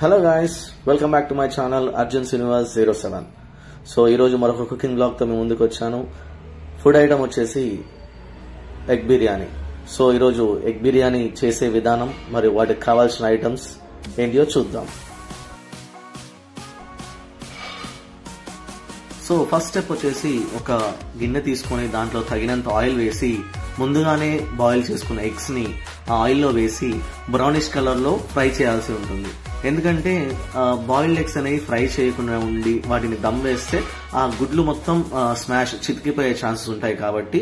Hello guys, welcome back to my channel Arjun Srinivas 07. So ఈరోజు మరొక cooking blog తో మేము ముందుకు వచ్చాను. ఫుడ్ ఐటమ్ వచ్చేసి ఎగ్ బిర్యానీ. సో ఈరోజు ఎగ్ బిర్యానీ చేసే విధానం మరియు వాటికి కావాల్సిన ఐటమ్స్ ఏంటియో చూద్దాం. సో ఫస్ట్ స్టెప్ వచ్చేసి ఒక గిన్నె తీసుకొని దాంట్లో తగినంత ఆయిల్ వేసి ముందుగానే బాయిల్ చేసుకున్న ఎగ్స్ ని ఆ ఆయిల్ లో వేసి బ్రౌనిష్ కలర్ లో ఫ్రై చేయాల్సి ఉంటుంది. ఎందుకంటే బాయిల్డ్ ఎగ్స్ అనేవి ఫ్రై చేయకుండా ఉండి వాటిని దమ్ వేస్తే ఆ గుడ్లు మొత్తం స్మాష్ చితికిపోయే ఛాన్సెస్ ఉంటాయి. కాబట్టి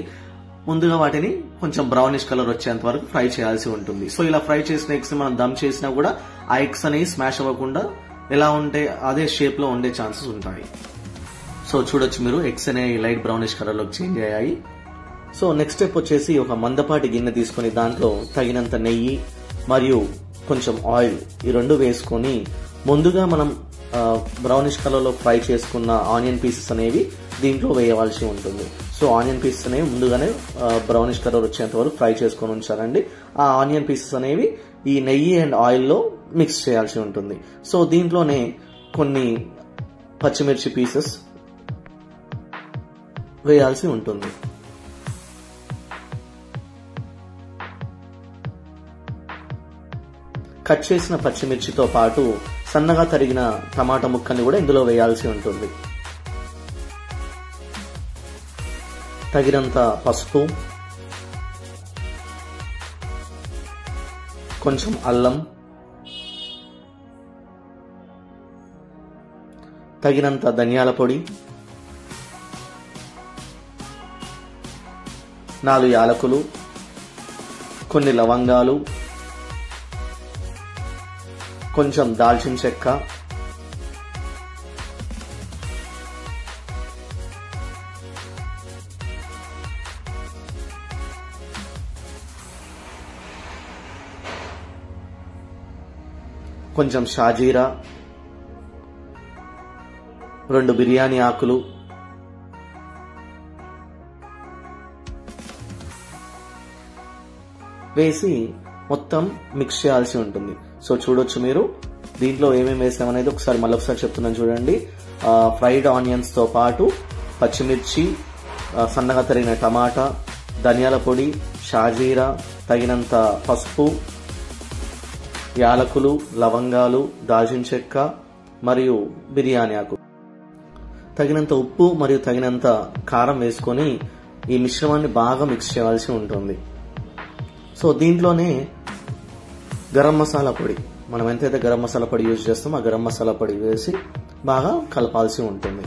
ముందుగా వాటిని కొంచెం బ్రౌనిష్ కలర్ వచ్చేంత వరకు ఫ్రై చేయాల్సి ఉంటుంది. సో ఇలా ఫ్రై చేసిన ఎగ్స్ మనం దమ్ చేసినా కూడా ఆ ఎగ్స్ అనేవి స్మాష్ అవ్వకుండా ఎలా ఉంటే అదే షేప్ లో ఉండే ఛాన్సెస్ ఉంటాయి. సో చూడొచ్చు మీరు, ఎగ్స్ అనేవి లైట్ బ్రౌనిష్ కలర్ లోకి చేంజ్ అయ్యాయి. సో నెక్స్ట్ స్టెప్ వచ్చేసి ఒక మందపాటి గిన్నె తీసుకుని దాంట్లో తగినంత నెయ్యి మరియు కొంచెం ఆయిల్ ఈ రెండు వేసుకొని ముందుగా మనం బ్రౌనిష్ కలర్ లో ఫ్రై చేసుకున్న ఆనియన్ పీసెస్ అనేవి దీంట్లో వేయవలసి ఉంటుంది. సో ఆనియన్ పీసెస్ అనేవి ముందుగానే బ్రౌనిష్ కలర్ వచ్చేంత వరకు ఫ్రై చేసుకొని ఉంచాలండి. ఆ ఆనియన్ పీసెస్ అనేవి ఈ నెయ్యి అండ్ ఆయిల్ లో మిక్స్ చేయాల్సి ఉంటుంది. సో దీంట్లోనే కొన్ని పచ్చిమిర్చి పీసెస్ వేయాల్సి ఉంటుంది. కట్ చేసిన పచ్చిమిర్చితో పాటు సన్నగా తరిగిన టమాటా ముక్కని కూడా ఇందులో వేయాల్సి ఉంటుంది. తగినంత పసుపు, కొంచెం అల్లం, తగినంత ధనియాల పొడి, 4 యాలకులు, కొన్ని లవంగాలు, కొంచెం దాల్చిన చెక్క, కొంచెం షాజీరా, 2 బిర్యానీ ఆకులు, వేసి మొత్తం మిక్స్ చేయాల్సి ఉంటుంది. సో చూడొచ్చు మీరు, దీంట్లో ఏమేమి వేసామనేది మళ్ళొకసారి చెప్తున్నాను చూడండి. ఫ్రైడ్ ఆనియన్స్ తో పాటు పచ్చిమిర్చి, సన్నగా తరిగిన టమాటా, ధనియాల పొడి, షాజీరా, తగినంత పసుపు, యాలకులు, లవంగాలు, దాల్చిన చెక్క మరియు బిర్యానీ ఆకు, తగినంత ఉప్పు మరియు తగినంత కారం వేసుకొని ఈ మిశ్రమాన్ని బాగా మిక్స్ చేయాల్సి ఉంటుంది. సో దీంట్లోనే గరం మసాలా పొడి, మనం ఎంతైతే గరం మసాలా పొడి యూజ్ చేస్తామో ఆ గరం మసాలా పొడి వేసి బాగా కలపాల్సి ఉంటుంది.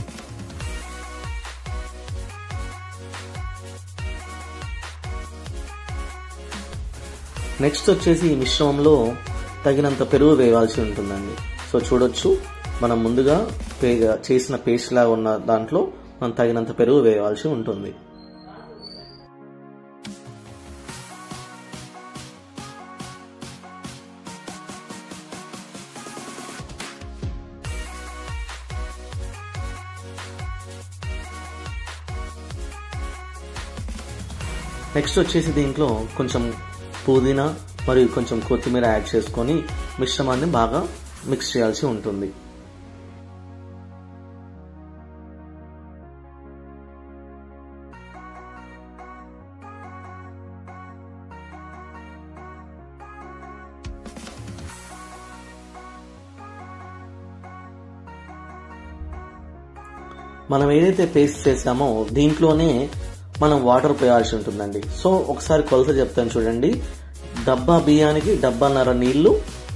నెక్స్ట్ వచ్చేసి ఈ మిశ్రమంలో తగినంత పెరుగు వేయాల్సి ఉంటుందండి. సో చూడొచ్చు, మనం ముందుగా చేసిన పేస్ట్ లాగా ఉన్న దాంట్లో మనం తగినంత పెరుగు వేయాల్సి ఉంటుంది. నెక్స్ట్ వచ్చేసి దీంట్లో కొంచెం పుదీనా మరియు కొంచెం కొత్తిమీర యాడ్ చేసుకొని మిశ్రమాన్ని బాగా మిక్స్ చేయాల్సి ఉంటుంది. మనం ఏదైతే పేస్ట్ చేసామో దీంట్లోనే మనం వాటర్ పోయాల్సి ఉంటుందండి. సో ఒకసారి కొలత చెప్తాను చూడండి. డబ్బా బియ్యానికి డబ్బాన్నర నీళ్లు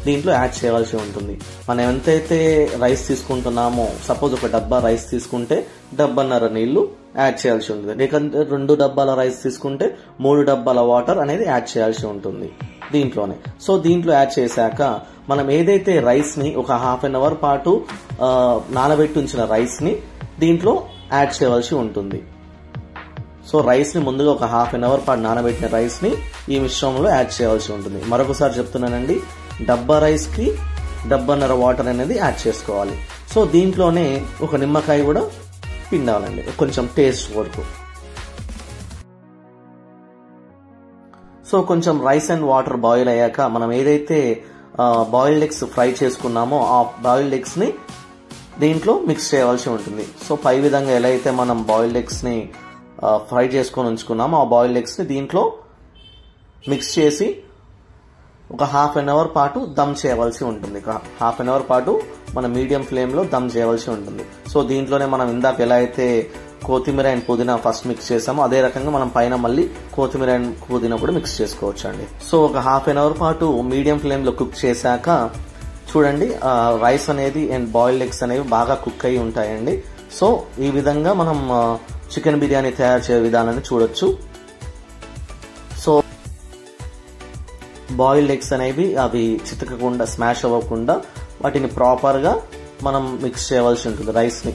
దీంట్లో యాడ్ చేయాల్సి ఉంటుంది. మనం ఎంతైతే రైస్ తీసుకుంటున్నామో, సపోజ్ ఒక డబ్బా రైస్ తీసుకుంటే డబ్బాన్నర నీళ్లు యాడ్ చేయాల్సి ఉంటుంది. లేకంటే 2 డబ్బాల రైస్ తీసుకుంటే 3 డబ్బాల వాటర్ అనేది యాడ్ చేయాల్సి ఉంటుంది దీంట్లోనే. సో దీంట్లో యాడ్ చేశాక మనం ఏదైతే రైస్ ని ఒక హాఫ్ అన్ అవర్ పాటు నానబెట్టి ఉంచిన రైస్ ని దీంట్లో యాడ్ చేయవలసి ఉంటుంది. సో రైస్ ని ముందుగా ఒక హాఫ్ అన్ అవర్ పాటు నానబెట్టిన రైస్ ని ఈ మిశ్రమంలో యాడ్ చేయాల్సి ఉంటుంది. మరొకసారి చెప్తున్నానండి, డబ్బా రైస్ కి డబ్బాన్నర వాటర్ అనేది యాడ్ చేసుకోవాలి. సో దీంట్లోనే ఒక నిమ్మకాయ కూడా పిండాలండి, కొంచెం టేస్ట్ వరకు. సో కొంచెం రైస్ అండ్ వాటర్ బాయిల్ అయ్యాక మనం ఏదైతే బాయిల్డ్ ఎగ్స్ ఫ్రై చేసుకున్నామో ఆ బాయిల్డ్ ఎగ్స్ ని దీంట్లో మిక్స్ చేయవలసి ఉంటుంది. సో పై విధంగా ఎలా అయితే మనం బాయిల్డ్ ఎగ్స్ ని ఫ్రై చేసుకొని ఉంచుకున్నామో ఆ బాయిల్డ్ ఎగ్స్ ని దీంట్లో మిక్స్ చేసి ఒక హాఫ్ అన్ అవర్ పాటు దమ్ చేయవలసి ఉంటుంది. హాఫ్ అన్ అవర్ పాటు మనం మీడియం ఫ్లేమ్ లో దమ్ చేయవలసి ఉంటుంది. సో దీంట్లోనే మనం ఇందాక ఎలా అయితే కొత్తిమీర అండ్ పుదీనా ఫస్ట్ మిక్స్ చేసామో అదే రకంగా మనం పైన మళ్ళీ కొత్తిమీర అండ్ పుదీనా కూడా మిక్స్ చేసుకోవచ్చు అండి. సో ఒక హాఫ్ అన్ అవర్ పాటు మీడియం ఫ్లేమ్ లో కుక్ చేశాక చూడండి రైస్ అనేది అండ్ బాయిల్డ్ ఎగ్స్ అనేవి బాగా కుక్ అయి ఉంటాయండి. సో ఈ విధంగా మనం చికెన్ బిర్యానీ తయారు చేసే విధానాన్ని చూడొచ్చు. సో బాయిల్డ్ ఎగ్స్ అనేవి అవి చితకకుండా స్మాష్ అవ్వకుండా వాటిని ప్రాపర్ గా మనం మిక్స్ చేయవలసి ఉంటుంది రైస్ ని.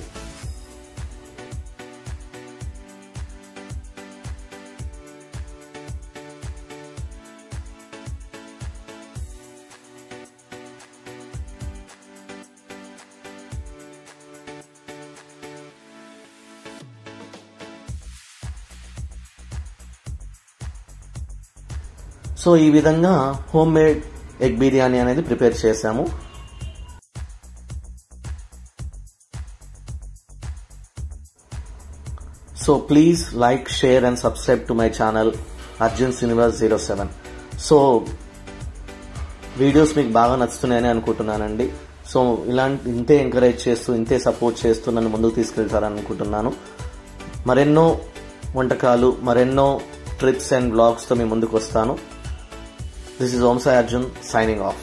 సో ఈ విధంగా హోమ్ మేడ్ ఎగ్ బిర్యానీ అనేది ప్రిపేర్ చేశాము. So please like, share and subscribe to my channel Arjun Srinivas 07. So videos మీకు బాగా నచ్చుతున్నాయని అనుకుంటున్నానండి. సో ఇంతే ఎంకరేజ్ చేస్తూ ఇంతే సపోర్ట్ చేస్తూ నన్ను ముందుకు తీసుకెళ్తారని అనుకుంటున్నాను. మరెన్నో వంటకాలు, మరెన్నో ట్రిప్స్ అండ్ బ్లాగ్స్ తో మీ ముందుకు వస్తాను. This is Om Sai Arjun signing off.